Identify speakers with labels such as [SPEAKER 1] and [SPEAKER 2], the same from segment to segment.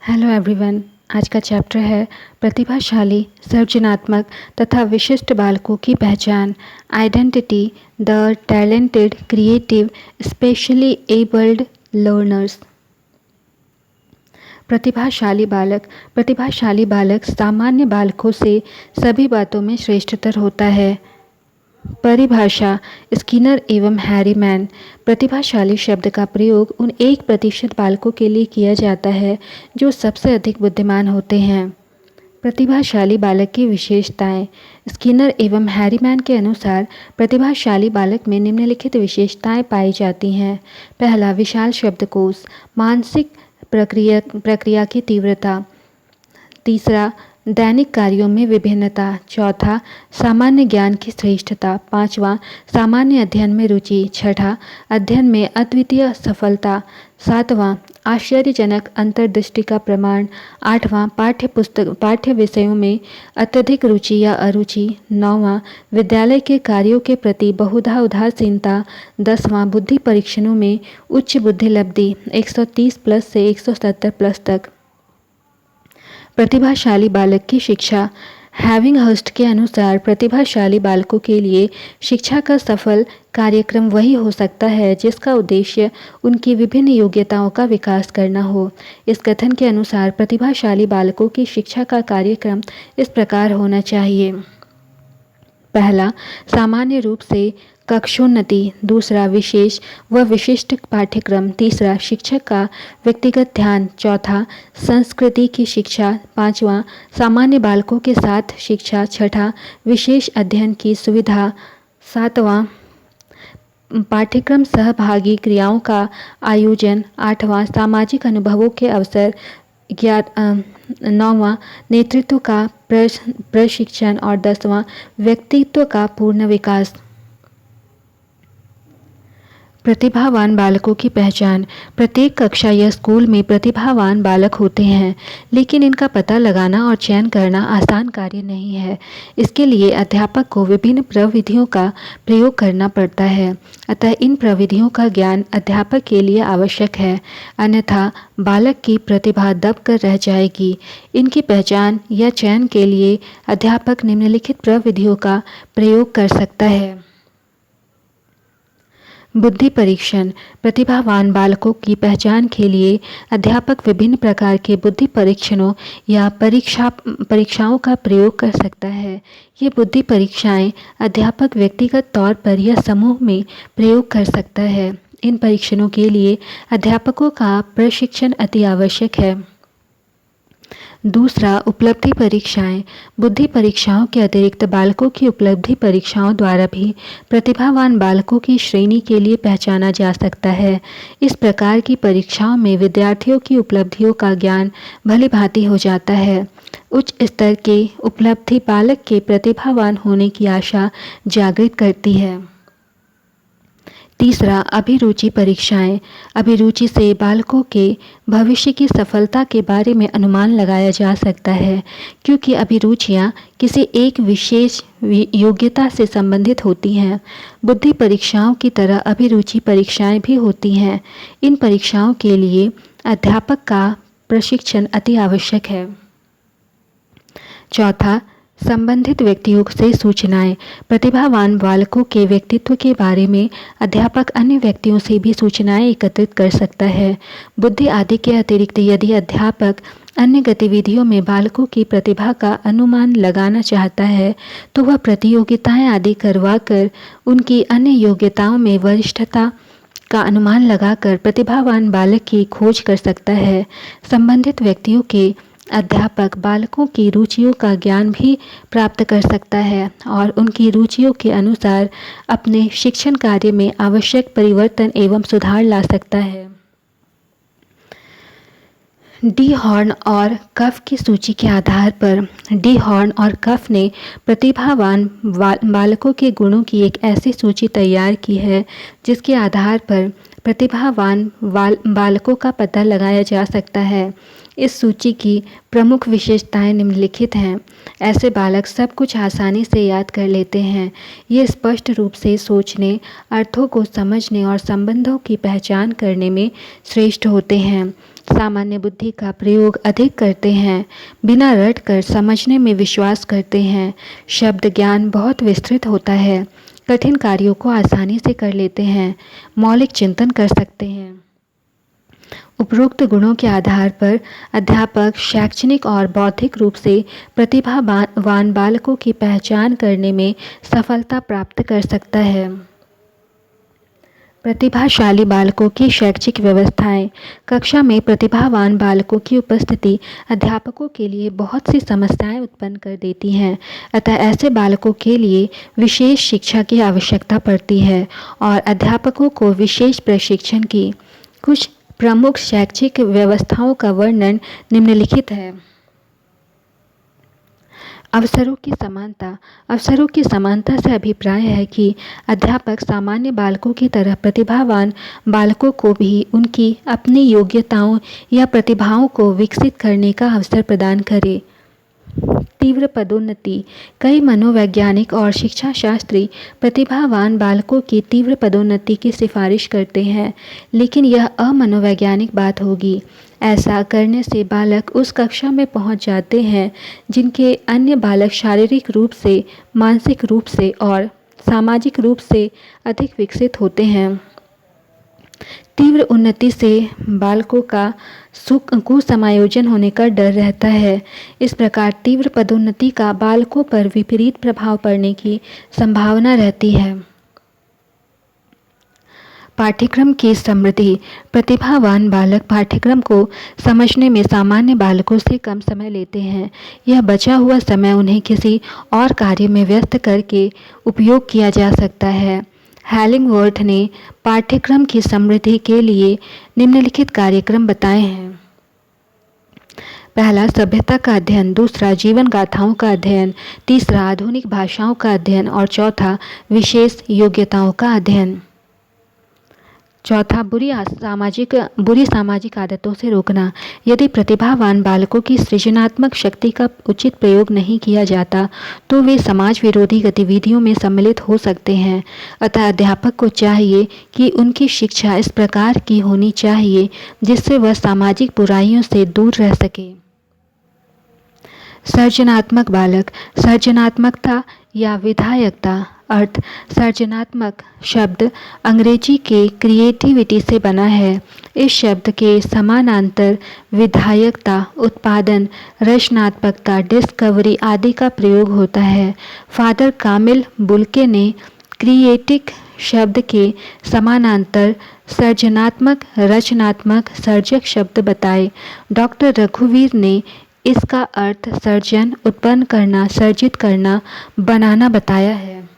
[SPEAKER 1] Hello everyone. आज का chapter है प्रतिभाशाली, सृजनात्मक तथा विशिष्ट बालकों की पहचान। Identity the talented, creative, specially abled learners. प्रतिभाशाली बालक सामान्य बालकों से सभी बातों में श्रेष्ठतर होता है। परिभाषा स्किनर एवं हैरीमैन। प्रतिभाशाली शब्द का प्रयोग उन 1% बालकों के लिए किया जाता है जो सबसे अधिक बुद्धिमान होते हैं। प्रतिभाशाली बालक की विशेषताएं। स्किनर एवं हैरीमैन के अनुसार प्रतिभाशाली बालक में निम्नलिखित विशेषताएं पाई जाती हैं। पहला, विशाल शब्दकोश, मानसिक प्रक्रिया की तीव्रता। तीसरा, दैनिक कार्यों में विभिन्नता। चौथा, सामान्य ज्ञान की श्रेष्ठता। पांचवा, सामान्य अध्ययन में रुचि। छठा, अध्ययन में अद्वितीय सफलता। सातवां, आश्चर्यजनक अंतर्दृष्टि का प्रमाण। आठवां, पाठ्य विषयों में अत्यधिक रुचि या अरुचि। नौवां, विद्यालय के कार्यों के प्रति बहुधा उदासीनता। 10वां, बुद्धि परीक्षणों में उच्च बुद्धि लब्धि 130+ से 170+ तक। प्रतिभाशाली बालक की शिक्षा। हैविंगहर्स्ट के अनुसार प्रतिभाशाली बालकों के लिए शिक्षा का सफल कार्यक्रम वही हो सकता है जिसका उद्देश्य उनकी विभिन्न योग्यताओं का विकास करना हो। इस कथन के अनुसार प्रतिभाशाली बालकों की शिक्षा का कार्यक्रम इस प्रकार होना चाहिए। पहला, सामान्य रूप से कक्षोन्नति। दूसरा, विशेष व विशिष्ट पाठ्यक्रम। तीसरा, शिक्षक का व्यक्तिगत ध्यान। चौथा, संस्कृति की शिक्षा। पांचवा, सामान्य बालकों के साथ शिक्षा। छठा, विशेष अध्ययन की सुविधा। सातवां, पाठ्यक्रम सहभागी क्रियाओं का आयोजन। आठवां, सामाजिक अनुभवों के अवसर। नौवां, नेतृत्व का प्रशिक्षण। और 10वां, व्यक्तित्व का पूर्ण विकास। प्रतिभावान बालकों की पहचान। प्रत्येक कक्षा या स्कूल में प्रतिभावान बालक होते हैं, लेकिन इनका पता लगाना और चयन करना आसान कार्य नहीं है। इसके लिए अध्यापक को विभिन्न प्रविधियों का प्रयोग करना पड़ता है। अतः इन प्रविधियों का ज्ञान अध्यापक के लिए आवश्यक है, अन्यथा बालक की प्रतिभा दब कर रह जाएगी। इनकी पहचान या चयन के लिए अध्यापक निम्नलिखित प्रविधियों का प्रयोग कर सकता है। बुद्धि परीक्षण। प्रतिभावान बालकों की पहचान के लिए अध्यापक विभिन्न प्रकार के बुद्धि परीक्षणों या परीक्षाओं का प्रयोग कर सकता है। ये बुद्धि परीक्षाएं अध्यापक व्यक्तिगत तौर पर या समूह में प्रयोग कर सकता है। इन परीक्षणों के लिए अध्यापकों का प्रशिक्षण अति आवश्यक है। दूसरा, उपलब्धि परीक्षाएं। बुद्धि परीक्षाओं के अतिरिक्त बालकों की उपलब्धि परीक्षाओं द्वारा भी प्रतिभावान बालकों की श्रेणी के लिए पहचाना जा सकता है। इस प्रकार की परीक्षाओं में विद्यार्थियों की उपलब्धियों का ज्ञान भलीभांति हो जाता है। उच्च स्तर की उपलब्धि बालक के प्रतिभावान होने की आशा जागृत करती है। तीसरा, अभिरुचि परीक्षाएं। अभिरुचि से बालकों के भविष्य की सफलता के बारे में अनुमान लगाया जा सकता है, क्योंकि अभिरुचियां किसी एक विशेष योग्यता से संबंधित होती हैं। बुद्धि परीक्षाओं की तरह अभिरुचि परीक्षाएं भी होती हैं। इन परीक्षाओं के लिए अध्यापक का प्रशिक्षण अति आवश्यक है। चौथा, संबंधित व्यक्तियों से सूचनाएं। प्रतिभावान बालकों के व्यक्तित्व के बारे में अध्यापक अन्य व्यक्तियों से भी सूचनाएं एकत्रित कर सकता है। बुद्धि आदि के अतिरिक्त यदि अध्यापक अन्य गतिविधियों में बालकों की प्रतिभा का अनुमान लगाना चाहता है तो वह प्रतियोगिताएं आदि करवाकर उनकी अन्य योग्यताओं में वरिष्ठता का अनुमान लगाकर प्रतिभावान बालक की खोज कर सकता है। संबंधित व्यक्तियों के अध्यापक बालकों की रुचियों का ज्ञान भी प्राप्त कर सकता है और उनकी रुचियों के अनुसार अपने शिक्षण कार्य में आवश्यक परिवर्तन एवं सुधार ला सकता है। डी हॉर्न और कफ की सूची के आधार पर डी हॉर्न और कफ ने प्रतिभावान बालकों के गुणों की एक ऐसी सूची तैयार की है जिसके आधार पर प्रतिभावान बालकों का पता लगाया जा सकता है। इस सूची की प्रमुख विशेषताएं निम्नलिखित हैं। ऐसे बालक सब कुछ आसानी से याद कर लेते हैं। ये स्पष्ट रूप से सोचने, अर्थों को समझने और संबंधों की पहचान करने में श्रेष्ठ होते हैं। सामान्य बुद्धि का प्रयोग अधिक करते हैं, बिना रट कर समझने में विश्वास करते हैं, शब्द ज्ञान बहुत विस्तृत होता है, कठिन कार्यों को आसानी से कर लेते हैं, मौलिक चिंतन कर सकते हैं। उपरोक्त गुणों के आधार पर अध्यापक शैक्षणिक और बौद्धिक रूप से प्रतिभावान बालकों की पहचान करने में सफलता प्राप्त कर सकता है। प्रतिभाशाली बालकों की शैक्षिक व्यवस्थाएं। कक्षा में प्रतिभावान बालकों की उपस्थिति अध्यापकों के लिए बहुत सी समस्याएं उत्पन्न कर देती हैं, अतः ऐसे बालकों के लिए विशेष शिक्षा की आवश्यकता पड़ती है और अध्यापकों को विशेष प्रशिक्षण की कुछ प्रमुख शैक्षिक व्यवस्थाओं का वर्णन निम्नलिखित है। अवसरों की समानता से अभिप्राय है कि अध्यापक सामान्य बालकों की तरह प्रतिभावान बालकों को भी उनकी अपनी योग्यताओं या प्रतिभाओं को विकसित करने का अवसर प्रदान करे। तीव्र पदोन्नति। कई मनोवैज्ञानिक और शिक्षाशास्त्री प्रतिभावान बालकों की तीव्र पदोन्नति की सिफारिश करते हैं, लेकिन यह अमनोवैज्ञानिक बात होगी। ऐसा करने से बालक उस कक्षा में पहुंच जाते हैं जिनके अन्य बालक शारीरिक रूप से, मानसिक रूप से और सामाजिक रूप से अधिक विकसित होते हैं। तीव्र उन्नति से बालकों का कुसमायोजन होने का डर रहता है। इस प्रकार तीव्र पदोन्नति का बालकों पर विपरीत प्रभाव पड़ने की संभावना रहती है। पाठ्यक्रम की समृद्धि। प्रतिभावान बालक पाठ्यक्रम को समझने में सामान्य बालकों से कम समय लेते हैं। यह बचा हुआ समय उन्हें किसी और कार्य में व्यस्त करके उपयोग किया जा सकता है। हैलिंगवर्थ ने पाठ्यक्रम की समृद्धि के लिए निम्नलिखित कार्यक्रम बताए हैं। पहला, सभ्यता का अध्ययन। दूसरा, जीवन गाथाओं का अध्ययन। तीसरा, आधुनिक भाषाओं का अध्ययन। और चौथा, विशेष योग्यताओं का अध्ययन। चौथा, बुरी सामाजिक आदतों से रोकना। यदि प्रतिभावान बालकों की सृजनात्मक शक्ति का उचित प्रयोग नहीं किया जाता तो वे समाज विरोधी गतिविधियों में सम्मिलित हो सकते हैं। अतः अध्यापक को चाहिए कि उनकी शिक्षा इस प्रकार की होनी चाहिए जिससे वह सामाजिक बुराइयों से दूर रह सके। सर्जनात्मक बालक। सर्जनात्मकता या विधायकता। अर्थ। सर्जनात्मक शब्द अंग्रेजी के क्रिएटिविटी से बना है। इस शब्द के समानांतर विधायकता, उत्पादन, रचनात्मकता, डिस्कवरी आदि का प्रयोग होता है। फादर कामिल बुल्के ने क्रिएटिक शब्द के समानांतर सर्जनात्मक, रचनात्मक, सर्जक शब्द बताए। डॉक्टर रघुवीर ने इसका अर्थ सर्जन, उत्पन्न करना, सर्जित करना, बनाना बताया है।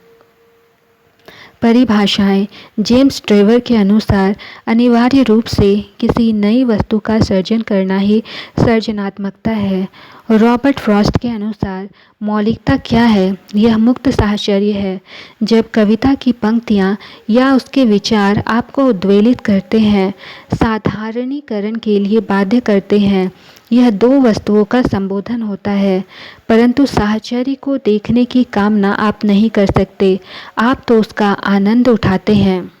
[SPEAKER 1] परिभाषाएं। जेम्स ट्रेवर के अनुसार अनिवार्य रूप से किसी नई वस्तु का सर्जन करना ही सर्जनात्मकता है। रॉबर्ट फ्रॉस्ट के अनुसार मौलिकता क्या है? यह मुक्त साहचर्य है। जब कविता की पंक्तियाँ या उसके विचार आपको उद्वेलित करते हैं, साधारणीकरण के लिए बाध्य करते हैं, यह दो वस्तुओं का संबोधन होता है। परंतु साहचर्य को देखने की कामना आप नहीं कर सकते, आप तो उसका आनंद उठाते हैं।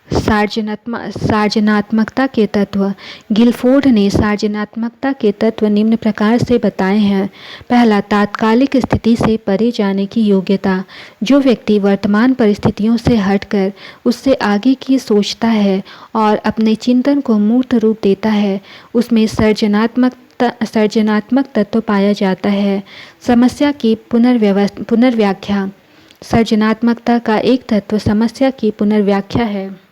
[SPEAKER 1] सार्जनात्मकता के तत्व। गिलफोर्ड ने सार्जनात्मकता के तत्व निम्न प्रकार से बताए हैं। पहला, तात्कालिक स्थिति से परे जाने की योग्यता। जो व्यक्ति वर्तमान परिस्थितियों से हटकर उससे आगे की सोचता है और अपने चिंतन को मूर्त रूप देता है, उसमें सर्जनात्मक तत्व पाया जाता है। समस्या की पुनर्व्याख्या। सर्जनात्मकता का एक तत्व समस्या की पुनर्व्याख्या है।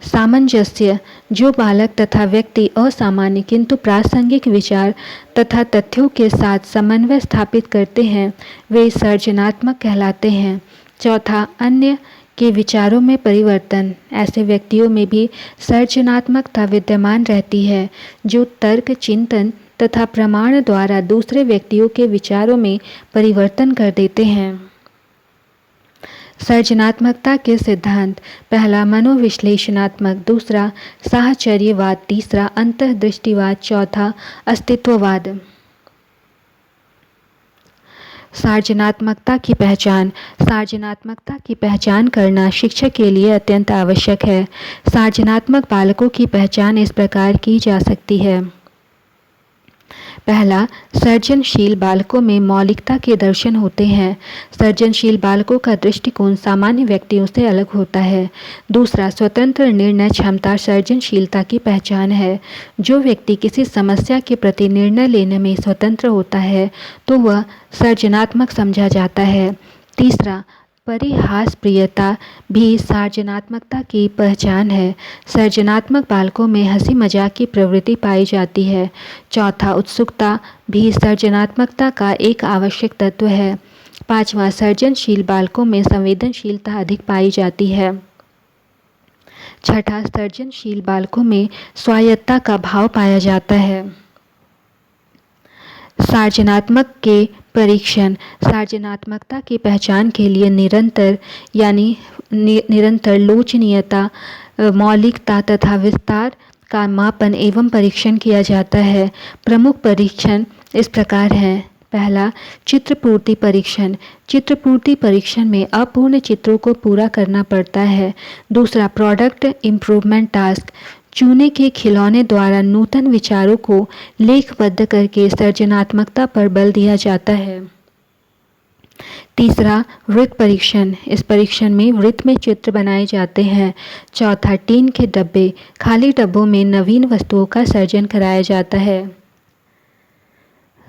[SPEAKER 1] सामंजस्य। जो बालक तथा व्यक्ति असामान्य किंतु प्रासंगिक विचार तथा तथ्यों के साथ समन्वय स्थापित करते हैं, वे सर्जनात्मक कहलाते हैं। चौथा, अन्य के विचारों में परिवर्तन। ऐसे व्यक्तियों में भी सर्जनात्मकता विद्यमान रहती है, जो तर्क, चिंतन तथा प्रमाण द्वारा दूसरे व्यक्तियों के विचारों में परिवर्तन कर देते हैं। सर्जनात्मकता के सिद्धांत। पहला, मनोविश्लेषणात्मक। दूसरा, साहचर्यवाद। तीसरा, अंतर्दृष्टिवाद। चौथा, अस्तित्ववाद। सार्वजनात्मकता की पहचान। सार्वजनात्मकता की पहचान करना शिक्षक के लिए अत्यंत आवश्यक है। सार्वजनात्मक बालकों की पहचान इस प्रकार की जा सकती है। पहला, सृजनशील बालकों में मौलिकता के दर्शन होते हैं। सृजनशील बालकों का दृष्टिकोण सामान्य व्यक्तियों से अलग होता है। दूसरा, स्वतंत्र निर्णय क्षमता सृजनशीलता की पहचान है। जो व्यक्ति किसी समस्या के प्रति निर्णय लेने में स्वतंत्र होता है तो वह सृजनात्मक समझा जाता है। तीसरा, परिहासप्रियता भी सृजनात्मकता की पहचान है। सृजनात्मक बालकों में हंसी मजाक की प्रवृत्ति पाई जाती है। चौथा, उत्सुकता भी सृजनात्मकता का एक आवश्यक तत्व है। पांचवा, सृजनशील बालकों में संवेदनशीलता अधिक पाई जाती है। छठा, सृजनशील बालकों में स्वायत्तता का भाव पाया जाता है। सृजनात्मक के परीक्षण। सृजनात्मकता की पहचान के लिए निरंतर लोचनीयता, मौलिकता तथा विस्तार का मापन एवं परीक्षण किया जाता है। प्रमुख परीक्षण इस प्रकार हैं। पहला, चित्रपूर्ति परीक्षण। चित्रपूर्ति परीक्षण में अपूर्ण चित्रों को पूरा करना पड़ता है। दूसरा, प्रोडक्ट इम्प्रूवमेंट टास्क। चूने के खिलौने द्वारा नूतन विचारों को लेखबद्ध करके सृजनात्मकता पर बल दिया जाता है। तीसरा, वृत्त परीक्षण। इस परीक्षण में वृत्त में चित्र बनाए जाते हैं। चौथा, टीन के डब्बे। खाली डब्बों में नवीन वस्तुओं का सृजन कराया जाता है।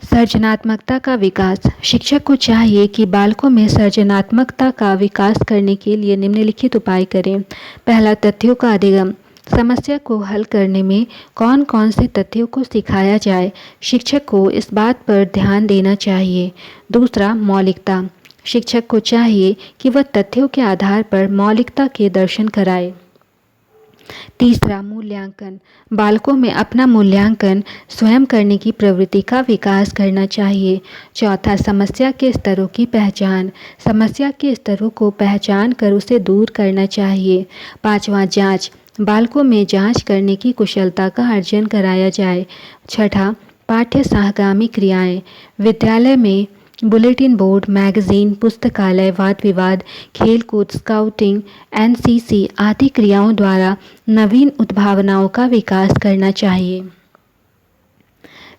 [SPEAKER 1] सृजनात्मकता का विकास। शिक्षक को चाहिए कि बालकों में सृजनात्मकता का विकास करने के लिए निम्नलिखित उपाय करें। पहला, तथ्यों का अधिगम। समस्या को हल करने में कौन कौन से तथ्यों को सिखाया जाए, शिक्षक को इस बात पर ध्यान देना चाहिए। दूसरा, मौलिकता। शिक्षक को चाहिए कि वह तथ्यों के आधार पर मौलिकता के दर्शन कराए। तीसरा, मूल्यांकन। बालकों में अपना मूल्यांकन स्वयं करने की प्रवृत्ति का विकास करना चाहिए। चौथा, समस्या के स्तरों की पहचान। समस्या के स्तरों को पहचान कर उसे दूर करना चाहिए। पांचवा, जांच। बालकों में जांच करने की कुशलता का अर्जन कराया जाए। छठा, पाठ्य सहगामी क्रियाएं। विद्यालय में बुलेटिन बोर्ड, मैगजीन, पुस्तकालय, वाद विवाद, खेलकूद, स्काउटिंग, एनसीसी आदि क्रियाओं द्वारा नवीन उद्भावनाओं का विकास करना चाहिए।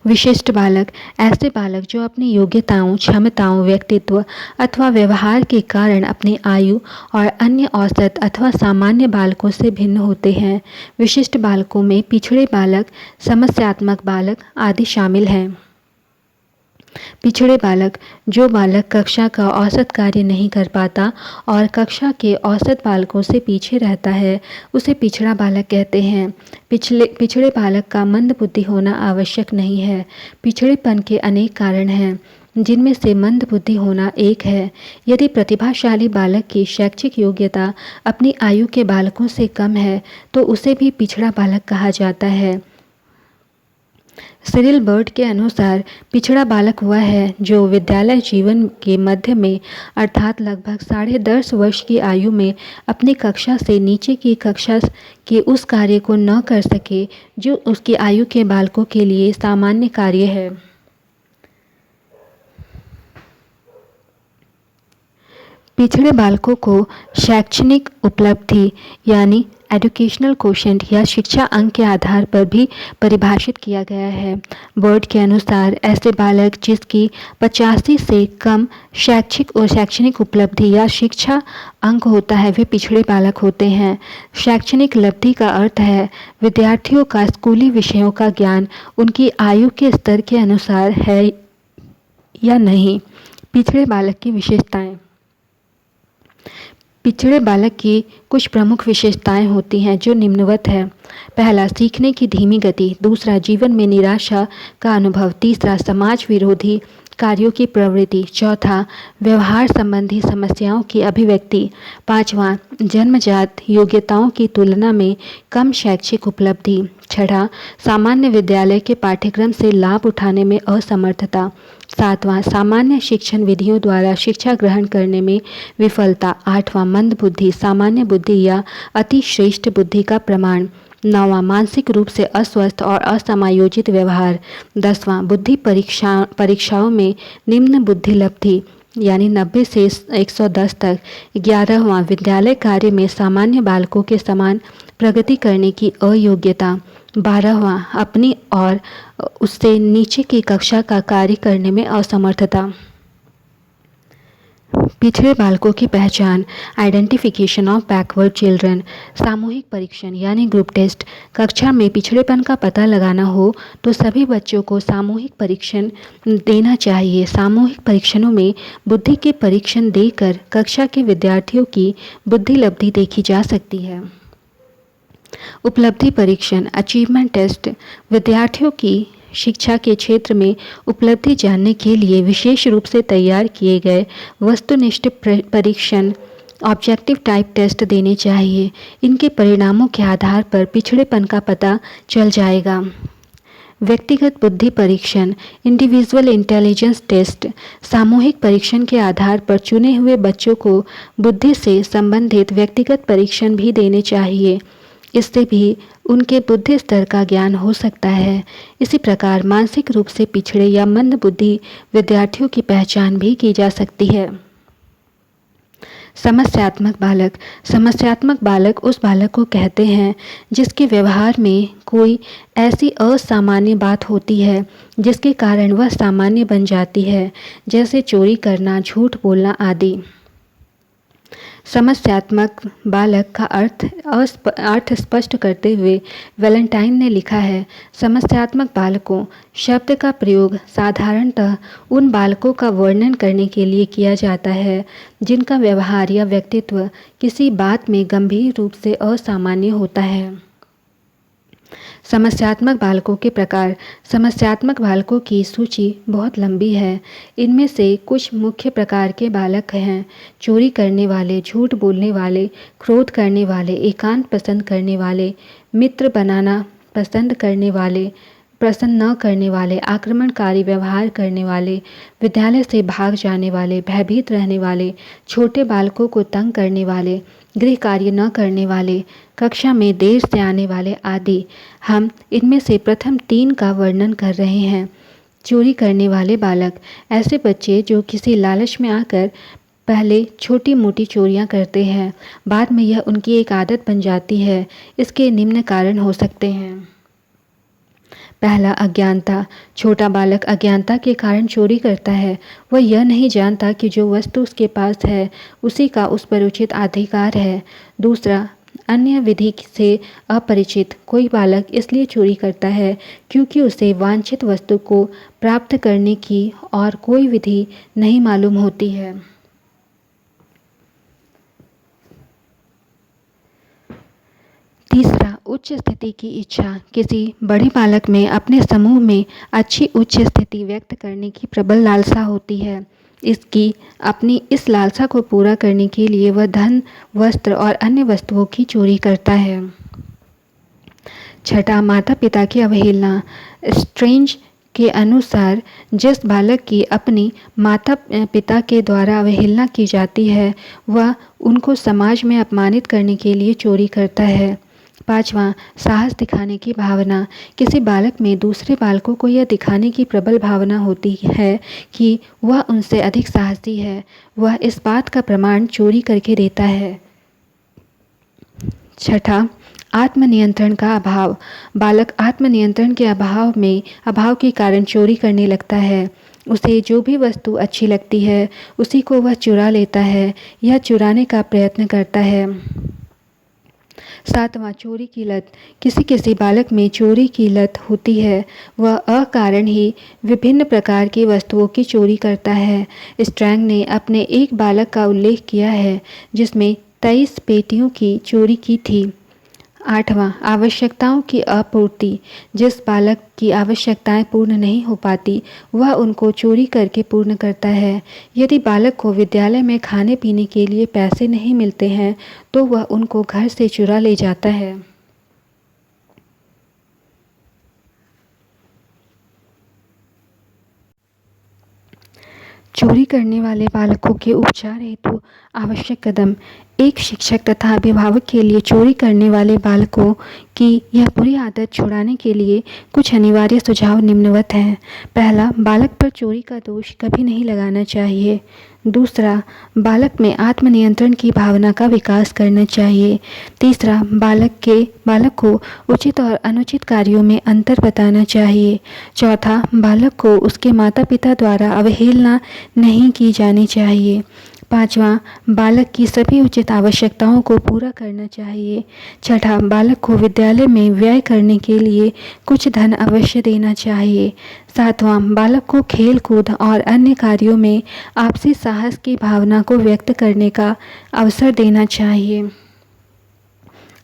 [SPEAKER 1] विशिष्ट बालक। ऐसे बालक जो अपनी योग्यताओं, क्षमताओं, व्यक्तित्व अथवा व्यवहार के कारण अपनी आयु और अन्य औसत अथवा सामान्य बालकों से भिन्न होते हैं। विशिष्ट बालकों में पिछड़े बालक, समस्यात्मक बालक आदि शामिल हैं। पिछड़े बालक। जो बालक कक्षा का औसत कार्य नहीं कर पाता और कक्षा के औसत बालकों से पीछे रहता है, उसे पिछड़ा बालक कहते हैं। पिछड़े बालक का मंद बुद्धि होना आवश्यक नहीं है। पिछड़ेपन के अनेक कारण हैं, जिनमें से मंद बुद्धि होना एक है। यदि प्रतिभाशाली बालक की शैक्षिक योग्यता अपनी आयु के बालकों से कम है तो उसे भी पिछड़ा बालक कहा जाता है। सिरिल बर्ड के अनुसार पिछड़ा बालक वह है जो विद्यालय जीवन के मध्य में अर्थात लगभग 10.5 वर्ष की आयु में अपनी कक्षा से नीचे की कक्षा के उस कार्य को न कर सके जो उसकी आयु के बालकों के लिए सामान्य कार्य है। पिछड़े बालकों को शैक्षणिक उपलब्धि यानी एजुकेशनल कोशेंट या शिक्षा अंक के आधार पर भी परिभाषित किया गया है। बर्ड के अनुसार ऐसे बालक जिसकी 85 से कम शैक्षणिक उपलब्धि या शिक्षा अंक होता है वे पिछड़े बालक होते हैं। शैक्षणिक उपलब्धि का अर्थ है विद्यार्थियों का स्कूली विषयों का ज्ञान उनकी आयु के स्तर के अनुसार है या नहीं। पिछड़े बालक की विशेषताएं। पिछड़े बालक की कुछ प्रमुख विशेषताएं होती हैं जो निम्नवत है। पहला, सीखने की धीमी गति। दूसरा, जीवन में निराशा का अनुभव। तीसरा, समाज विरोधी कार्यों की प्रवृत्ति। चौथा, व्यवहार संबंधी समस्याओं की अभिव्यक्ति। पांचवा, जन्मजात योग्यताओं की तुलना में कम शैक्षिक उपलब्धि। छठा, सामान्य विद्यालय के पाठ्यक्रम से लाभ उठाने में असमर्थता। सातवां, सामान्य शिक्षण विधियों द्वारा शिक्षा ग्रहण करने में विफलता। आठवां, मंद बुद्धि, सामान्य बुद्धि या अति श्रेष्ठ बुद्धि का प्रमाण। नौवां, मानसिक रूप से अस्वस्थ और असमायोजित व्यवहार। 10वां, बुद्धि परीक्षाओं में निम्न बुद्धि लब्धि। यानी 90 से 110 तक, 11वां विद्यालय कार्य में सामान्य बालकों के समान प्रगति करने की अयोग्यता, 12वां अपनी और उससे नीचे की कक्षा का कार्य करने में असमर्थता। पिछड़े बालकों की पहचान, आइडेंटिफिकेशन ऑफ बैकवर्ड चिल्ड्रन। सामूहिक परीक्षण यानी ग्रुप टेस्ट। कक्षा में पिछड़ेपन का पता लगाना हो तो सभी बच्चों को सामूहिक परीक्षण देना चाहिए। सामूहिक परीक्षणों में बुद्धि के परीक्षण देकर कक्षा के विद्यार्थियों की बुद्धि लब्धि देखी जा सकती है। उपलब्धि परीक्षण, अचीवमेंट टेस्ट, विद्यार्थियों की शिक्षा के क्षेत्र में उपलब्धि जानने के लिए विशेष रूप से तैयार किए गए वस्तुनिष्ठ परीक्षण, ऑब्जेक्टिव टाइप टेस्ट देने चाहिए। इनके परिणामों के आधार पर पिछड़ेपन का पता चल जाएगा। व्यक्तिगत बुद्धि परीक्षण, इंडिविजुअल इंटेलिजेंस टेस्ट। सामूहिक परीक्षण के आधार पर चुने हुए बच्चों को बुद्धि से संबंधित व्यक्तिगत परीक्षण भी देने चाहिए। इससे भी उनके बुद्धि स्तर का ज्ञान हो सकता है। इसी प्रकार मानसिक रूप से पिछड़े या मंद बुद्धि विद्यार्थियों की पहचान भी की जा सकती है। समस्यात्मक बालक। समस्यात्मक बालक उस बालक को कहते हैं जिसके व्यवहार में कोई ऐसी असामान्य बात होती है जिसके कारण वह सामान्य बन जाती है, जैसे चोरी करना, झूठ बोलना आदि। समस्यात्मक बालक का अर्थ स्पष्ट करते हुए वैलेंटाइन ने लिखा है, समस्यात्मक बालकों शब्द का प्रयोग साधारणतः उन बालकों का वर्णन करने के लिए किया जाता है जिनका व्यवहार या व्यक्तित्व किसी बात में गंभीर रूप से असामान्य होता है। समस्यात्मक बालकों के प्रकार। समस्यात्मक बालकों की सूची बहुत लंबी है। इनमें से कुछ मुख्य प्रकार के बालक हैं: चोरी करने वाले, झूठ बोलने वाले, क्रोध करने वाले, एकांत पसंद करने वाले, मित्र बनाना पसंद करने वाले, पसंद न करने वाले, आक्रमणकारी व्यवहार करने वाले, विद्यालय से भाग जाने वाले, भयभीत रहने वाले, छोटे बालकों को तंग करने वाले, गृह कार्य न करने वाले, कक्षा में देर से आने वाले आदि। हम इनमें से प्रथम 3 का वर्णन कर रहे हैं। चोरी करने वाले बालक, ऐसे बच्चे जो किसी लालच में आकर पहले छोटी मोटी चोरियां करते हैं, बाद में यह उनकी एक आदत बन जाती है। इसके निम्न कारण हो सकते हैं। पहला, अज्ञानता। छोटा बालक अज्ञानता के कारण चोरी करता है। वह यह नहीं जानता कि जो वस्तु उसके पास है उसी का उस पर उचित अधिकार है। दूसरा, अन्य विधि से अपरिचित। कोई बालक इसलिए चोरी करता है क्योंकि उसे वांछित वस्तु को प्राप्त करने की और कोई विधि नहीं मालूम होती है। तीसरा, उच्च स्थिति की इच्छा। किसी बड़े बालक में अपने समूह में अच्छी उच्च स्थिति व्यक्त करने की प्रबल लालसा होती है। अपनी इस लालसा को पूरा करने के लिए वह धन, वस्त्र और अन्य वस्तुओं की चोरी करता है। छठा, माता पिता की अवहेलना। स्ट्रेंज के अनुसार जिस बालक की अपनी माता पिता के द्वारा अवहेलना की जाती है वह उनको समाज में अपमानित करने के लिए चोरी करता है। पांचवा, साहस दिखाने की भावना। किसी बालक में दूसरे बालकों को यह दिखाने की प्रबल भावना होती है कि वह उनसे अधिक साहसी है। वह इस बात का प्रमाण चोरी करके देता है। छठा, आत्मनियंत्रण का अभाव। बालक आत्मनियंत्रण के अभाव के कारण चोरी करने लगता है। उसे जो भी वस्तु अच्छी लगती है उसी को वह चुरा लेता है या चुराने का प्रयत्न करता है। सातवां, चोरी की लत। किसी बालक में चोरी की लत होती है। वह अकारण ही विभिन्न प्रकार की वस्तुओं की चोरी करता है। स्ट्रैंग ने अपने एक बालक का उल्लेख किया है जिसमें 23 पेटियों की चोरी की थी। आठवां, आवश्यकताओं की आपूर्ति। जिस बालक की आवश्यकताएं पूर्ण नहीं हो पाती वह उनको चोरी करके पूर्ण करता है। यदि बालक को विद्यालय में खाने पीने के लिए पैसे नहीं मिलते हैं तो वह उनको घर से चुरा ले जाता है। चोरी करने वाले बालकों के उपचार हेतु आवश्यक कदम। एक शिक्षक तथा अभिभावक के लिए चोरी करने वाले बालकों कि यह बुरी आदत छुड़ाने के लिए कुछ अनिवार्य सुझाव निम्नवत हैं। पहला, बालक पर चोरी का दोष कभी नहीं लगाना चाहिए। दूसरा, बालक में आत्मनियंत्रण की भावना का विकास करना चाहिए। तीसरा, बालक को उचित और अनुचित कार्यों में अंतर बताना चाहिए। चौथा, बालक को उसके माता पिता द्वारा अवहेलना नहीं की जानी चाहिए। पाँचवा, बालक की सभी उचित आवश्यकताओं को पूरा करना चाहिए। छठा, बालक को विद्यालय में व्यय करने के लिए कुछ धन अवश्य देना चाहिए। सातवां, बालक को खेल कूद और अन्य कार्यों में आपसी साहस की भावना को व्यक्त करने का अवसर देना चाहिए।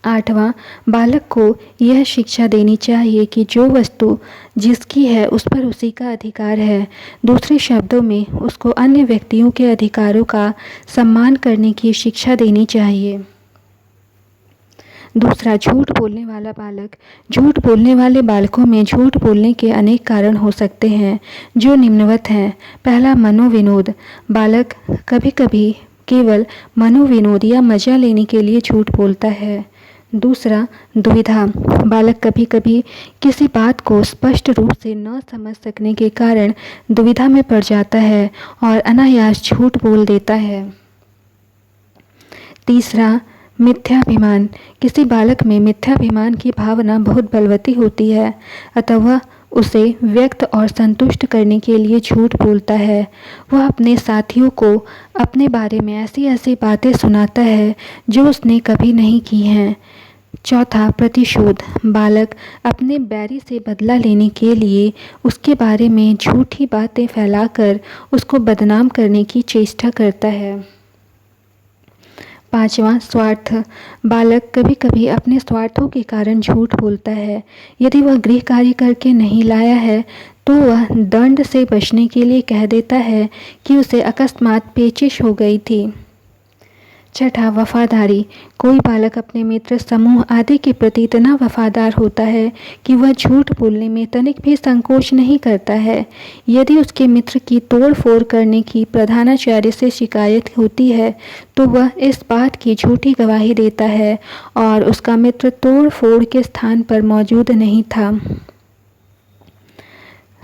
[SPEAKER 1] आठवां, बालक को यह शिक्षा देनी चाहिए कि जो वस्तु जिसकी है उस पर उसी का अधिकार है। दूसरे शब्दों में उसको अन्य व्यक्तियों के अधिकारों का सम्मान करने की शिक्षा देनी चाहिए। दूसरा, झूठ बोलने वाला बालक। झूठ बोलने वाले बालकों में झूठ बोलने के अनेक कारण हो सकते हैं जो निम्नवत हैं। पहला, मनोविनोद। बालक कभी कभी केवल मनोविनोद या मजा लेने के लिए झूठ बोलता है। दूसरा, दुविधा। बालक कभी कभी किसी बात को स्पष्ट रूप से न समझ सकने के कारण दुविधा में पड़ जाता है और अनायास झूठ बोल देता है। तीसरा, मिथ्याभिमान। किसी बालक में मिथ्याभिमान की भावना बहुत बलवती होती है, अतः वह उसे व्यक्त और संतुष्ट करने के लिए झूठ बोलता है। वह अपने साथियों को अपने बारे में ऐसी ऐसी बातें सुनाता है जो उसने कभी नहीं की हैं। चौथा, प्रतिशोध। बालक अपने बैरी से बदला लेने के लिए उसके बारे में झूठी बातें फैलाकर उसको बदनाम करने की चेष्टा करता है। पाँचवां, स्वार्थ। बालक कभी कभी अपने स्वार्थों के कारण झूठ बोलता है। यदि वह गृह कार्य करके नहीं लाया है तो वह दंड से बचने के लिए कह देता है कि उसे अकस्मात पेचिश हो गई थी। छठा, वफादारी। कोई बालक अपने मित्र समूह आदि के प्रति इतना वफादार होता है कि वह झूठ बोलने में तनिक भी संकोच नहीं करता है। यदि उसके मित्र की तोड़ फोड़ करने की प्रधानाचार्य से शिकायत होती है तो वह इस बात की झूठी गवाही देता है और उसका मित्र तोड़ फोड़ के स्थान पर मौजूद नहीं था।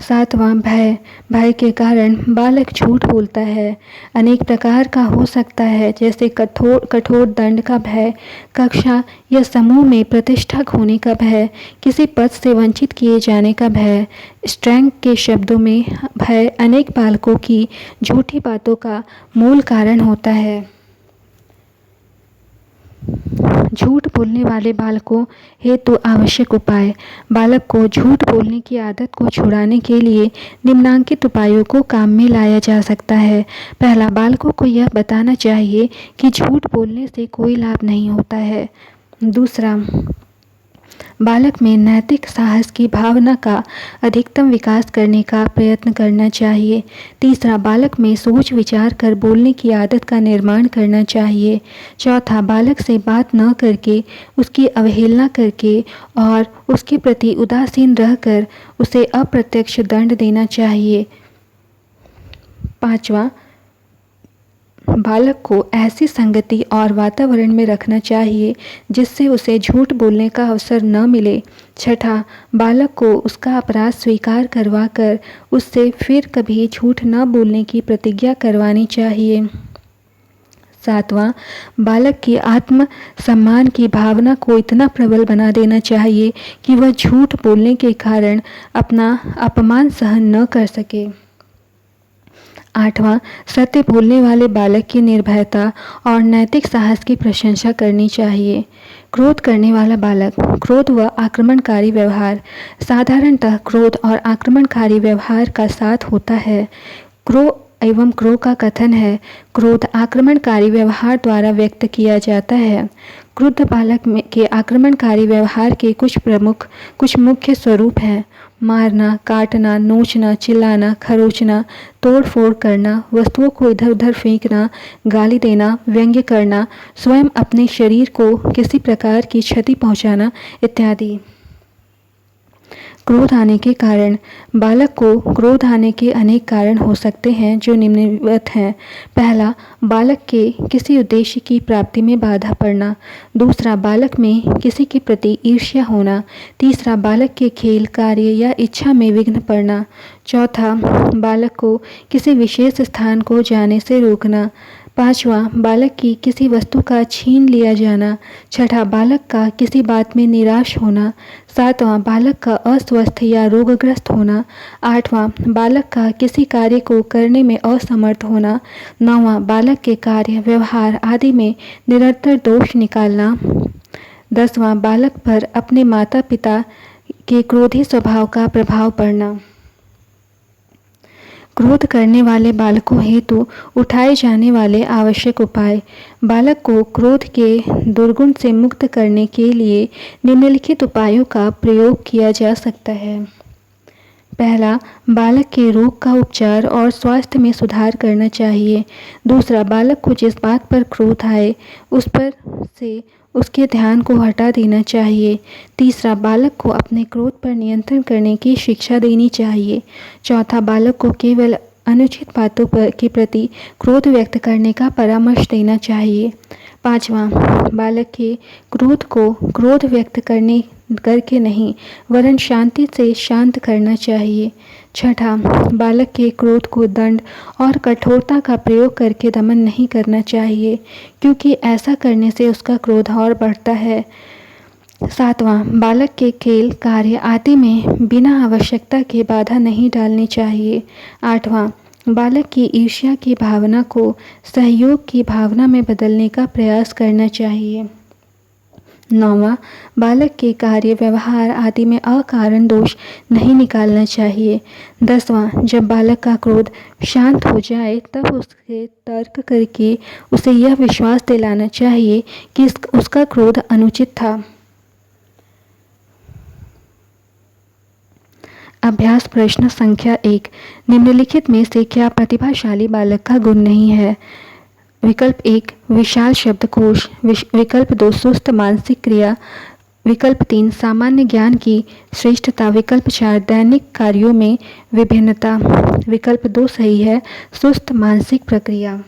[SPEAKER 1] सातवां, भय। भय के कारण बालक झूठ बोलता है। अनेक प्रकार का हो सकता है, जैसे कठोर दंड का भय, कक्षा या समूह में प्रतिष्ठा खोने का भय, किसी पद से वंचित किए जाने का भय। स्ट्रैंग के शब्दों में भय अनेक बालकों की झूठी बातों का मूल कारण होता है। झूठ बोलने वाले बालकों हेतु आवश्यक उपाय। बालक को झूठ बोलने की आदत को छुड़ाने के लिए निम्नांकित उपायों को काम में लाया जा सकता है। पहला, बालकों को यह बताना चाहिए कि झूठ बोलने से कोई लाभ नहीं होता है। दूसरा, बालक में नैतिक साहस की भावना का अधिकतम विकास करने का प्रयत्न करना चाहिए। तीसरा, बालक में सोच विचार कर बोलने की आदत का निर्माण करना चाहिए। चौथा, बालक से बात न करके उसकी अवहेलना करके और उसके प्रति उदासीन रहकर उसे अप्रत्यक्ष दंड देना चाहिए। पाँचवा, बालक को ऐसी संगति और वातावरण में रखना चाहिए जिससे उसे झूठ बोलने का अवसर न मिले। छठा, बालक को उसका अपराध स्वीकार करवाकर उससे फिर कभी झूठ न बोलने की प्रतिज्ञा करवानी चाहिए। सातवां, बालक की आत्म सम्मान की भावना को इतना प्रबल बना देना चाहिए कि वह झूठ बोलने के कारण अपना अपमान सहन न कर सके। आठवां, सत्य बोलने वाले बालक की निर्भयता और नैतिक साहस की प्रशंसा करनी चाहिए। क्रोध करने वाला बालक। क्रोध व आक्रमणकारी व्यवहार। साधारणतः क्रोध और आक्रमणकारी व्यवहार का साथ होता है। क्रो का कथन है, क्रोध आक्रमणकारी व्यवहार द्वारा व्यक्त किया जाता है। क्रुद्ध बालक के आक्रमणकारी व्यवहार के कुछ मुख्य स्वरूप हैं: मारना, काटना, नोचना, चिल्लाना, खरोचना, तोड़ फोड़ करना, वस्तुओं को इधर उधर फेंकना, गाली देना, व्यंग्य करना, स्वयं अपने शरीर को किसी प्रकार की क्षति पहुंचाना इत्यादि। क्रोध आने के कारण। बालक को क्रोध आने के अनेक कारण हो सकते हैं जो निम्नलिखित हैं। पहला, बालक के किसी उद्देश्य की प्राप्ति में बाधा पड़ना। दूसरा, बालक में किसी के प्रति ईर्ष्या होना। तीसरा, बालक के खेल, कार्य या इच्छा में विघ्न पड़ना। चौथा, बालक को किसी विशेष स्थान को जाने से रोकना। पाँचवा, बालक की किसी वस्तु का छीन लिया जाना। छठा, बालक का किसी बात में निराश होना। सातवां, बालक का अस्वस्थ या रोगग्रस्त होना। आठवां, बालक का किसी कार्य को करने में असमर्थ होना। नौवां, बालक के कार्य, व्यवहार आदि में निरंतर दोष निकालना। 10वां, बालक पर अपने माता पिता के क्रोधी स्वभाव का प्रभाव पड़ना। क्रोध करने वाले बालकों हेतु उठाए जाने वाले आवश्यक उपाय। बालक को क्रोध के दुर्गुण से मुक्त करने के लिए निम्नलिखित उपायों का प्रयोग किया जा सकता है। पहला, बालक के रोग का उपचार और स्वास्थ्य में सुधार करना चाहिए। दूसरा, बालक को जिस बात पर क्रोध आए उस पर से उसके ध्यान को हटा देना चाहिए। तीसरा, बालक को अपने क्रोध पर नियंत्रण करने की शिक्षा देनी चाहिए। चौथा, बालक को केवल अनुचित बातों के प्रति क्रोध व्यक्त करने का परामर्श देना चाहिए। पाँचवा, बालक के क्रोध को क्रोध व्यक्त करके नहीं वरन शांति से शांत करना चाहिए। छठा, बालक के क्रोध को दंड और कठोरता का प्रयोग करके दमन नहीं करना चाहिए, क्योंकि ऐसा करने से उसका क्रोध और बढ़ता है। सातवां, बालक के खेल, कार्य आदि में बिना आवश्यकता के बाधा नहीं डालनी चाहिए। आठवां, बालक की ईर्ष्या की भावना को सहयोग की भावना में बदलने का प्रयास करना चाहिए। नौवां, बालक के कार्य, व्यवहार आदि में अकारण दोष नहीं निकालना चाहिए। 10वां, जब बालक का क्रोध शांत हो जाए तब उससे तर्क करके उसे यह विश्वास दिलाना चाहिए कि उसका क्रोध अनुचित था। अभ्यास प्रश्न संख्या 1, निम्नलिखित में से क्या प्रतिभाशाली बालक का गुण नहीं है? विकल्प 1, विशाल शब्दकोश। विकल्प 2, सुस्त मानसिक क्रिया। विकल्प 3, सामान्य ज्ञान की श्रेष्ठता। विकल्प 4, दैनिक कार्यों में विभिन्नता। विकल्प 2 सही है, सुस्त मानसिक प्रक्रिया।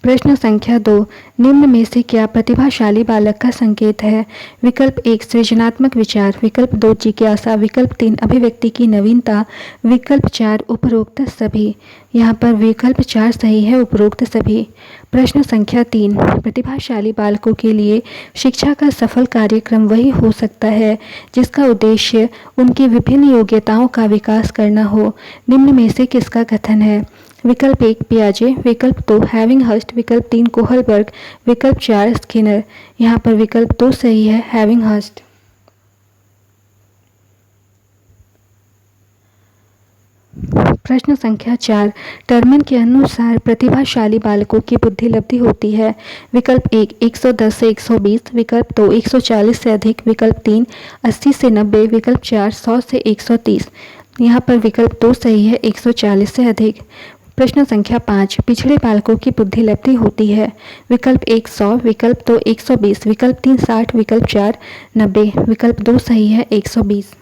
[SPEAKER 1] प्रश्न संख्या 2, निम्न में से क्या प्रतिभाशाली बालक का संकेत है? विकल्प 1, सृजनात्मक विचार। विकल्प 2, जिज्ञासा। विकल्प 3, अभिव्यक्ति की नवीनता। विकल्प 4, उपरोक्त सभी। यहाँ पर विकल्प 4 सही है, उपरोक्त सभी। प्रश्न संख्या 3, प्रतिभाशाली बालकों के लिए शिक्षा का सफल कार्यक्रम वही हो सकता है जिसका उद्देश्य उनकी विभिन्न योग्यताओं का विकास करना हो। निम्न में से किसका कथन है? विकल्प 1, पियाजे। विकल्प 2, हैविंग हर्स्ट। विकल्प 3, कोहलबर्ग। विकल्प 4, स्किनर। यहाँ पर विकल्प 2 सही है, हैविंग हर्स्ट। प्रश्न संख्या 4, टर्मन के अनुसार प्रतिभाशाली बालकों की बुद्धि लब्धि होती है। विकल्प 1, 110 से 120। विकल्प 2, 140 से अधिक। विकल्प 3, 80 से 90। विकल्प 4, 100 से 130। यहाँ पर विकल्प 2 सही है, 140 से अधिक। प्रश्न संख्या 5, पिछड़े बालकों की बुद्धि लब्धि होती है। विकल्प 1, 100। विकल्प 2, 120। विकल्प 3, 60। विकल्प 4, 90। विकल्प 2 सही है, 120।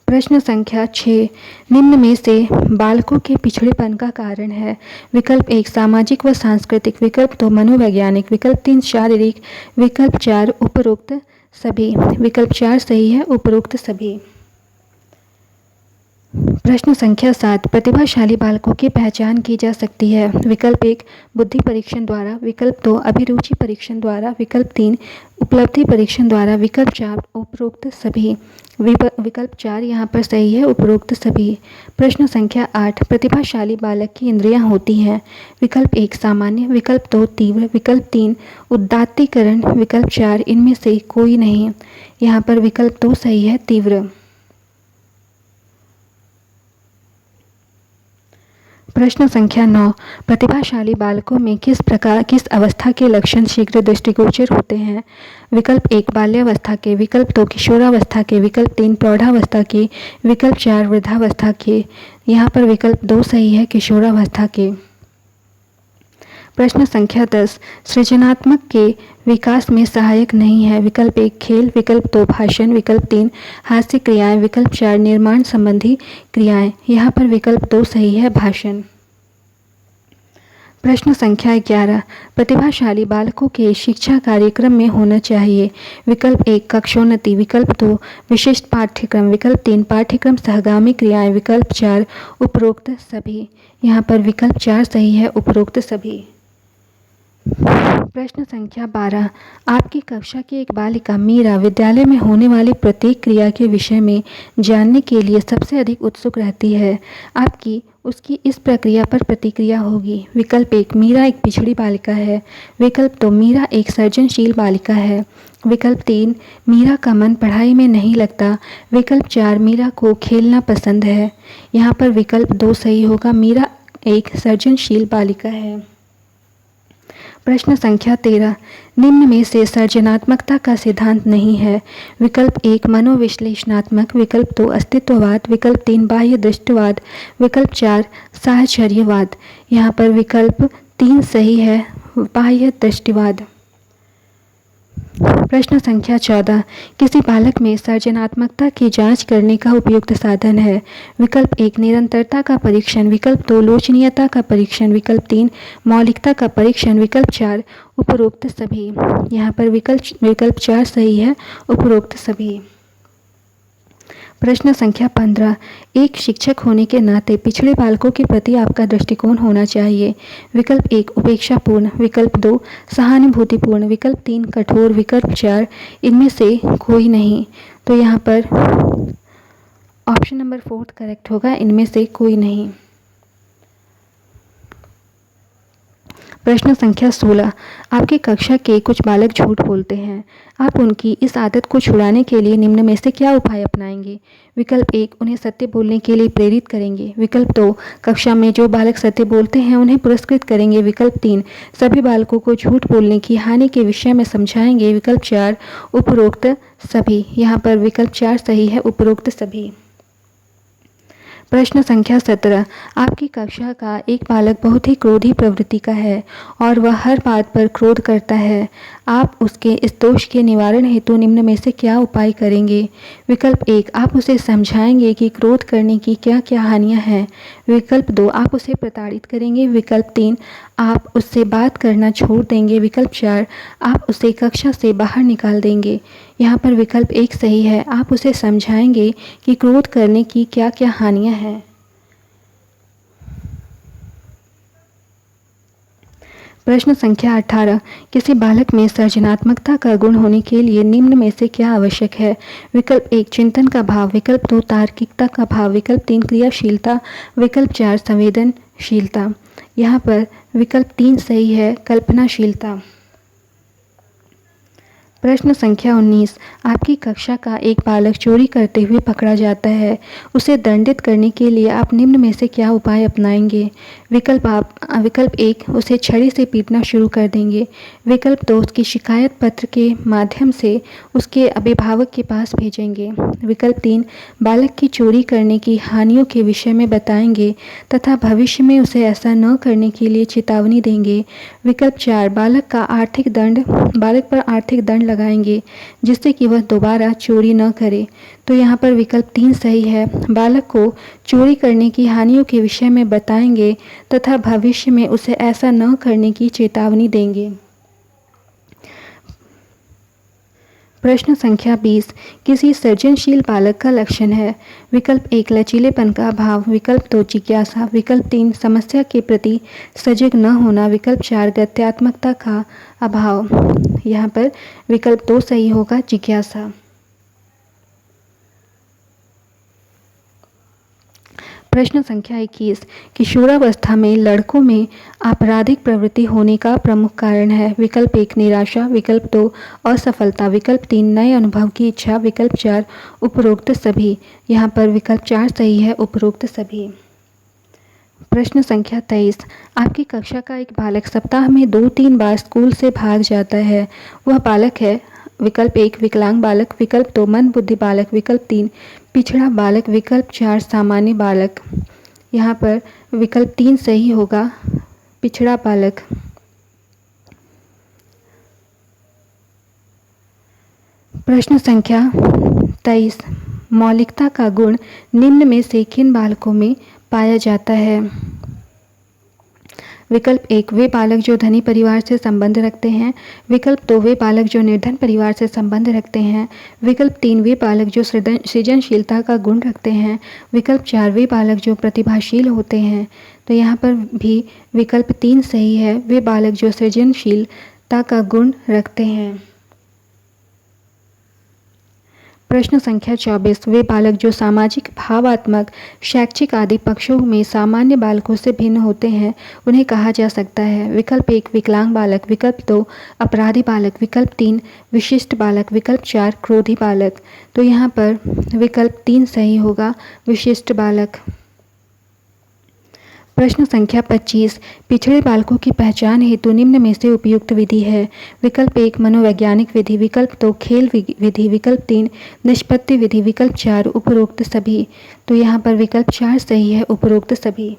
[SPEAKER 1] प्रश्न संख्या 6, निम्न में से बालकों के पिछड़ेपन का कारण है। विकल्प 1, सामाजिक व सांस्कृतिक। विकल्प 2, मनोवैज्ञानिक। विकल्प 3, शारीरिक। विकल्प 4, उपरोक्त सभी। विकल्प 4 सही है, उपरोक्त सभी। प्रश्न संख्या 7, प्रतिभाशाली बालकों की पहचान की जा सकती है। विकल्प 1, बुद्धि परीक्षण द्वारा। विकल्प 2, अभिरुचि परीक्षण द्वारा। विकल्प 3, उपलब्धि परीक्षण द्वारा। विकल्प 4, उपरोक्त सभी। विकल्प 4 यहाँ पर सही है, उपरोक्त सभी। प्रश्न संख्या 8, प्रतिभाशाली बालक की इंद्रियां होती हैं। विकल्प 1, सामान्य। विकल्प 2, तीव्र। विकल्प 3, उदात्तीकरण। विकल्प 4, इनमें से कोई नहीं। यहाँ पर विकल्प 2 सही है, तीव्र। प्रश्न संख्या 9, प्रतिभाशाली बालकों में किस अवस्था के लक्षण शीघ्र दृष्टिगोचर होते हैं? विकल्प 1, बाल्यावस्था के। विकल्प 2, किशोरावस्था के। विकल्प 3, प्रौढ़ावस्था के। विकल्प 4, वृद्धावस्था के। यहाँ पर विकल्प 2 सही है, किशोरावस्था के। प्रश्न संख्या 10 सृजनात्मक के विकास में सहायक नहीं है। विकल्प 1 खेल, विकल्प 2 भाषण, विकल्प 3 हास्य क्रियाएं, विकल्प 4 निर्माण संबंधी क्रियाएं। यहाँ पर विकल्प 2 सही है, भाषण। प्रश्न संख्या 11 प्रतिभाशाली बालकों के शिक्षा कार्यक्रम में होना चाहिए। विकल्प 1 कक्षोन्नति, विकल्प 2 विशिष्ट पाठ्यक्रम, विकल्प 3 पाठ्यक्रम सहगामी क्रियाएं, विकल्प 4 उपरोक्त सभी। यहाँ पर विकल्प 4 सही है, उपरोक्त सभी। प्रश्न संख्या 12 आपकी कक्षा की एक बालिका मीरा विद्यालय में होने वाली प्रत्येक क्रिया के विषय में जानने के लिए सबसे अधिक उत्सुक रहती है। आपकी उसकी इस प्रक्रिया पर प्रतिक्रिया होगी। विकल्प 1 मीरा एक पिछड़ी बालिका है, विकल्प 2 मीरा एक सर्जनशील बालिका है, विकल्प 3 मीरा का मन पढ़ाई में नहीं लगता, विकल्प 4 मीरा को खेलना पसंद है। यहाँ पर विकल्प 2 सही होगा, मीरा एक सर्जनशील बालिका है। प्रश्न संख्या 13 निम्न में से सृजनात्मकता का सिद्धांत नहीं है। विकल्प 1 मनोविश्लेषणात्मक, विकल्प 2 अस्तित्ववाद, विकल्प 3 बाह्य दृष्टिवाद, विकल्प 4 साहचर्यवाद। यहाँ पर विकल्प 3 सही है, बाह्य दृष्टिवाद। प्रश्न संख्या 14 किसी बालक में सृजनात्मकता की जांच करने का उपयुक्त साधन है। विकल्प 1 निरंतरता का परीक्षण, विकल्प 2 लोचनीयता का परीक्षण, विकल्प 3 मौलिकता का परीक्षण, विकल्प 4 उपरोक्त सभी। यहाँ पर विकल्प 4 सही है, उपरोक्त सभी। प्रश्न संख्या 15 एक शिक्षक होने के नाते पिछड़े बालकों के प्रति आपका दृष्टिकोण होना चाहिए। विकल्प 1 उपेक्षापूर्ण, विकल्प 2 सहानुभूतिपूर्ण, विकल्प 3 कठोर, विकल्प 4 इनमें से कोई नहीं। तो यहाँ पर ऑप्शन नंबर 4 करेक्ट होगा, इनमें से कोई नहीं। प्रश्न संख्या 16 आपकी कक्षा के कुछ बालक झूठ बोलते हैं। आप उनकी इस आदत को छुड़ाने के लिए निम्न में से क्या उपाय अपनाएंगे। विकल्प 1 उन्हें सत्य बोलने के लिए प्रेरित करेंगे, विकल्प 2 कक्षा में जो बालक सत्य बोलते हैं उन्हें पुरस्कृत करेंगे, विकल्प 3 सभी बालकों को झूठ बोलने की हानि के विषय में समझाएंगे, विकल्प 4 उपरोक्त सभी। यहाँ पर विकल्प 4 सही है, उपरोक्त सभी। प्रश्न संख्या 17 आपकी कक्षा का एक बालक बहुत ही क्रोधी प्रवृत्ति का है और वह हर बात पर क्रोध करता है। आप उसके इस दोष के निवारण हेतु निम्न में से क्या उपाय करेंगे। विकल्प 1 आप उसे समझाएंगे कि क्रोध करने की क्या क्या हानियां हैं, विकल्प 2 आप उसे प्रताड़ित करेंगे, विकल्प 3 आप उससे बात करना छोड़ देंगे, विकल्प 4 आप उसे कक्षा से बाहर निकाल देंगे। यहाँ पर विकल्प 1 सही है, आप उसे समझाएंगे कि क्रोध करने की क्या क्या हानियां हैं। प्रश्न संख्या 18 किसी बालक में सृजनात्मकता का गुण होने के लिए निम्न में से क्या आवश्यक है। विकल्प 1 चिंतन का भाव, विकल्प 2 तार्किकता का भाव, विकल्प 3 क्रियाशीलता, विकल्प 4 संवेदनशीलता। यहाँ पर विकल्प 3 सही है, कल्पनाशीलता। प्रश्न संख्या 19 आपकी कक्षा का एक बालक चोरी करते हुए पकड़ा जाता है, उसे दंडित करने के लिए आप निम्न में से क्या उपाय अपनाएंगे। विकल्प 1 उसे छड़ी से पीटना शुरू कर देंगे, विकल्प 2 उसकी शिकायत पत्र के माध्यम से उसके अभिभावक के पास भेजेंगे, विकल्प 3 बालक की चोरी करने की हानियों के विषय में बताएंगे तथा भविष्य में उसे ऐसा न करने के लिए चेतावनी देंगे, विकल्प 4 बालक पर आर्थिक दंड लगाएंगे जिससे कि वह दोबारा चोरी न करे। तो यहाँ पर विकल्प 3 सही है, बालक को चोरी करने की हानियों के विषय में बताएंगे तथा भविष्य में उसे ऐसा न करने की चेतावनी देंगे। प्रश्न संख्या 20 किसी सृजनशील बालक का लक्षण है। विकल्प 1 लचीलेपन का अभाव, विकल्प 2 जिज्ञासा, विकल्प 3 समस्या के प्रति सजग न होना, विकल्प 4 गत्यात्मकता का अभाव। यहाँ पर विकल्प 2 सही होगा, जिज्ञासा। प्रश्न संख्या 21 किशोरावस्था में लड़कों में आपराधिक प्रवृत्ति होने का प्रमुख कारण है। विकल्प 1 निराशा, विकल्प 2 असफलता, विकल्प 3 नए अनुभव की इच्छा, विकल्प 4 उपरोक्त सभी। यहाँ पर विकल्प 4 सही है, उपरोक्त सभी। प्रश्न संख्या 23 आपकी कक्षा का एक बालक सप्ताह में 2-3 बार स्कूल से भाग जाता है, वह बालक है। विकल्प 1 विकलांग बालक, विकल्प 2 मंदबुद्धि बालक, विकल्प 3 पिछड़ा बालक, विकल्प 4 सामान्य बालक। यहाँ पर विकल्प 3 सही होगा, पिछड़ा बालक। प्रश्न संख्या 23, मौलिकता का गुण निम्न में से किन बालकों में पाया जाता है? विकल्प 1, वे बालक जो धनी परिवार से संबंध रखते हैं। विकल्प 2, वे बालक जो निर्धन परिवार से संबंध रखते हैं। विकल्प 3, वे बालक जो सृजनशीलता का गुण रखते हैं। विकल्प 4, वे बालक जो प्रतिभाशील होते हैं। तो यहाँ पर भी विकल्प 3 सही है, वे बालक जो सृजनशीलता का गुण रखते हैं। प्रश्न संख्या 24, वे बालक जो सामाजिक, भावात्मक, शैक्षिक आदि पक्षों में सामान्य बालकों से भिन्न होते हैं, उन्हें कहा जा सकता है? विकल्प 1, विकलांग बालक। विकल्प 2, अपराधी बालक। विकल्प 3, विशिष्ट बालक। विकल्प 4, क्रोधी बालक। तो यहाँ पर विकल्प 3 सही होगा, विशिष्ट बालक। प्रश्न संख्या 25, पिछड़े बालकों की पहचान हेतु निम्न में से उपयुक्त विधि है? विकल्प 1, मनोवैज्ञानिक विधि। विकल्प 2, खेल विधि। विकल्प 3, निष्पत्ति विधि। विकल्प 4, उपरोक्त सभी। तो यहाँ पर विकल्प 4 सही है, उपरोक्त सभी।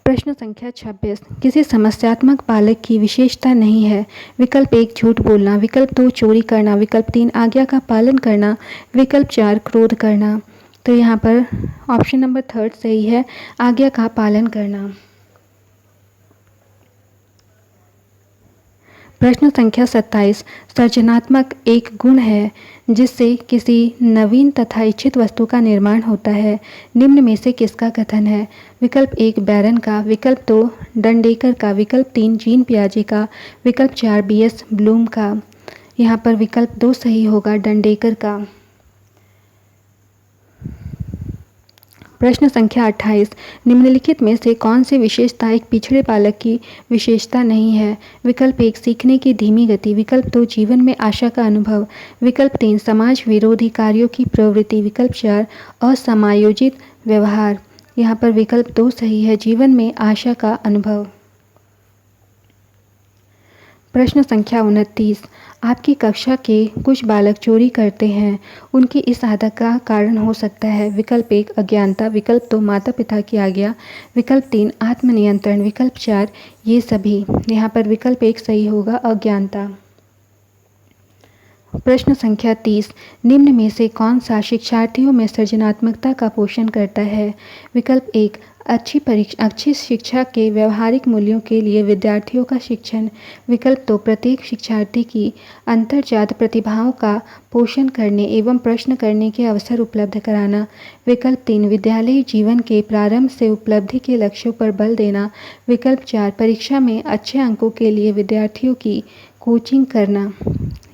[SPEAKER 1] प्रश्न संख्या 26, किसी समस्यात्मक बालक की विशेषता नहीं है? विकल्प 1, झूठ बोलना। विकल्प 2, चोरी करना। विकल्प 3, आज्ञा का पालन करना। विकल्प 4, क्रोध करना। तो यहाँ पर ऑप्शन नंबर 3 सही है, आज्ञा का पालन करना। प्रश्न संख्या 27, सृजनात्मक एक गुण है जिससे किसी नवीन तथा इच्छित वस्तु का निर्माण होता है, निम्न में से किसका कथन है? विकल्प 1, बैरन का। विकल्प 2, डंडेकर का। विकल्प 3, जीन पियाजे का। विकल्प 4, B.S. ब्लूम का। यहाँ पर विकल्प 2 सही होगा, डंडेकर का। प्रश्न संख्या 28, निम्नलिखित में से कौन सी विशेषता एक पिछड़े बालक की विशेषता नहीं है? विकल्प 1, सीखने की धीमी गति। विकल्प 2, जीवन में आशा का अनुभव। विकल्प 3, समाज विरोधी कार्यों की प्रवृत्ति। विकल्प 4, असमायोजित व्यवहार। यहाँ पर विकल्प 2 सही है, जीवन में आशा का अनुभव। प्रश्न संख्या 29, आपकी कक्षा के कुछ बालक चोरी करते हैं, उनकी इस आदत का कारण हो सकता है? विकल्प 1, अज्ञानता। विकल्प 2, माता पिता की आज्ञा। विकल्प 3, आत्मनियंत्रण। विकल्प 4, ये सभी। यहाँ पर विकल्प 1 सही होगा, अज्ञानता। प्रश्न संख्या 30, निम्न में से कौन सा शिक्षार्थियों में सृजनात्मकता का पोषण करता है? विकल्प 1, अच्छी शिक्षा के व्यवहारिक मूल्यों के लिए विद्यार्थियों का शिक्षण। विकल्प 2, प्रत्येक शिक्षार्थी की अंतर्जात प्रतिभाओं का पोषण करने एवं प्रश्न करने के अवसर उपलब्ध कराना। विकल्प 3, विद्यालयी जीवन के प्रारंभ से उपलब्धि के लक्ष्यों पर बल देना। विकल्प 4, परीक्षा में अच्छे अंकों के लिए विद्यार्थियों की कोचिंग करना।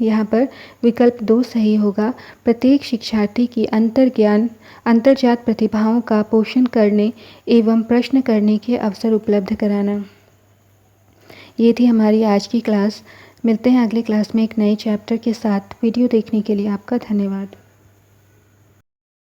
[SPEAKER 1] यहाँ पर विकल्प 2 सही होगा, प्रत्येक शिक्षार्थी की अंतर्जात प्रतिभाओं का पोषण करने एवं प्रश्न करने के अवसर उपलब्ध कराना। ये थी हमारी आज की क्लास। मिलते हैं अगली क्लास में एक नए चैप्टर के साथ। वीडियो देखने के लिए आपका धन्यवाद।